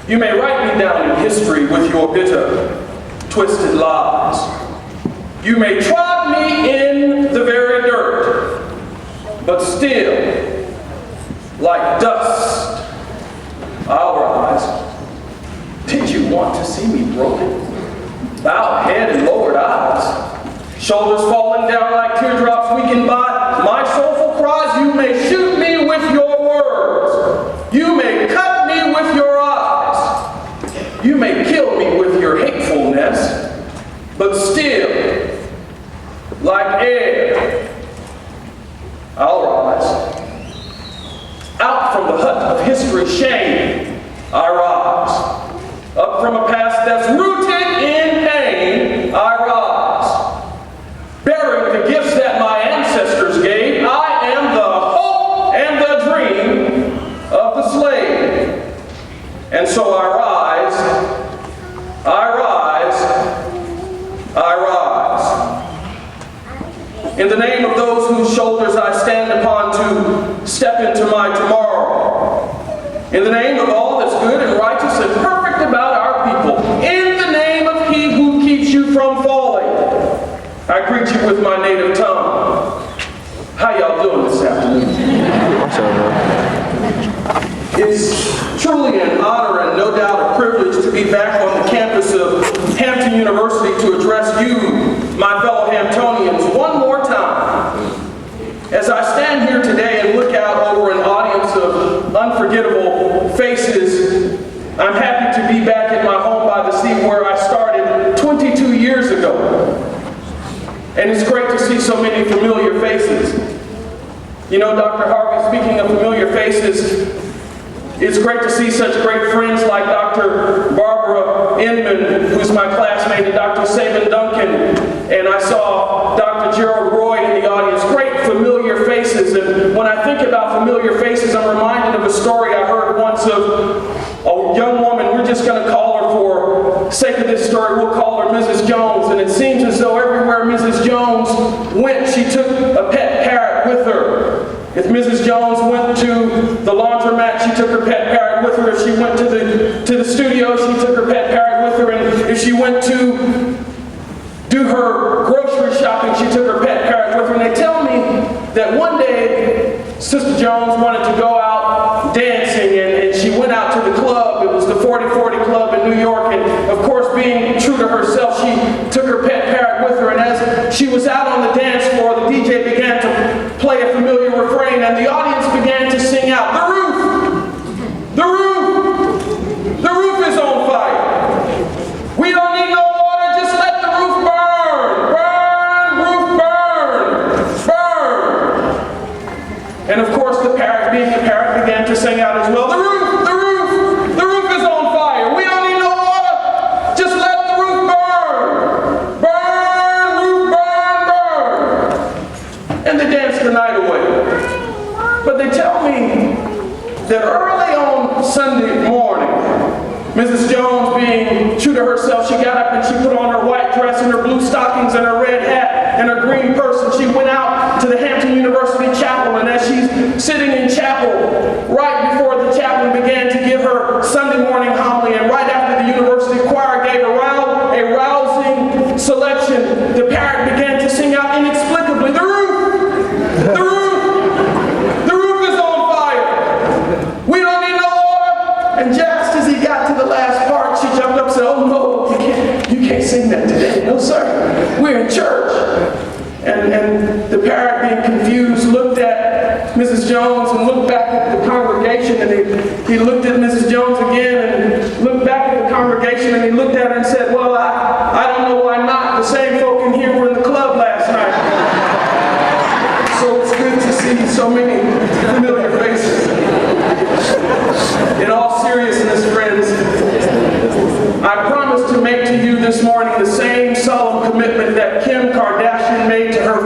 You may write me down in history with your bitter, twisted lies. You may trod me in the very dirt, but still, like dust, I'll rise. Did you want to see me broken? Bowed head and lowered eyes, shoulders falling down like teardrops weakened by my soulful cries. You may shoot me with your words. You may cut me with your eyes. You may kill me with your hatefulness, but still, like air, I'll rise. Out from the hut of history's shame, I rise. Up from a past that's rooted in pain, I rise. Bearing the gifts that my ancestors gave, I am the hope and the dream of the slave. And so I rise, I rise, I rise. In the name of those whose shoulders I stand upon to step into my tomorrow. In the name of all that's good and righteous and perfect about our people. In the name of He who keeps you from falling. I greet you with my native tongue. How y'all doing this afternoon? It's truly an honor and no doubt a privilege to be back on the campus of Hampton University to address you, my fellow Hamptonians, one more time. As I stand here today and look out over an audience of unforgettable faces, I'm happy to be back in my home by the sea where I started 22 years ago. And it's great to see so many familiar faces. You know, Dr. Harvey, speaking of familiar faces, it's great to see such great friends like Dr. Barbara Inman, who's my classmate, and Dr. Sabin Duncan, and I saw Dr. Gerald Roy in the audience. Great familiar faces, and when I think about familiar faces, I'm reminded of a story I heard once of a young woman. We're just going to call her, for sake of this story, we'll call her Mrs. Jones, and it seems as though everywhere Mrs. Jones went, she took a pet parrot with her. If Mrs. Jones went to the laundromat, she took her pet parrot with her. If she went to the studio, she took her pet parrot with her. And if she went to do her grocery shopping, she took her pet parrot with her. And they tell me that one day, Sister Jones wanted to go out dancing, and she went out to the club. It was the 4040 Club in New York. And of course, being true to herself, she took her pet parrot with her. And as she was out on the dance floor, the DJ began to play a familiar refrain, and the audience began to sing out, "The roof! The roof! The roof is on fire! We don't need no water, just let the roof burn! Burn, roof, burn! Burn!" And of course, the parrot, being a parrot, began to sing out as well, "The roof! The roof! The roof is on fire! We don't need no water, just let the roof burn! Burn, roof, burn, burn!" And they danced the night away. But they tell me that early on Sunday morning, Mrs. Jones, being true to herself, she got up and she put on her white dress and her blue stockings and her red hat and her green purse, and she went out to the Hampton University chapel. And as she's sitting in chapel, right before the chaplain began to give her Sunday morning homily, and right after the university choir gave a rousing selection, the parrot began to sing out inexplicably, "The roof! The roof! The roof is on fire! We don't need no water!" And just as he got to the last part, she jumped up and said, "Oh no, you can't sing that today. No sir, we're in church." And the parrot, being confused, looked at Mrs. Jones and looked back at the congregation, and he looked at Mrs. Jones again and looked back at the congregation, and he looked at her and said, "Well, I don't know why not. The same folk in here were in the club last night." So it's good to see so many familiar faces. In all seriousness, friends, I promise to make to you this morning the same solemn commitment that Kim Kardashian made to her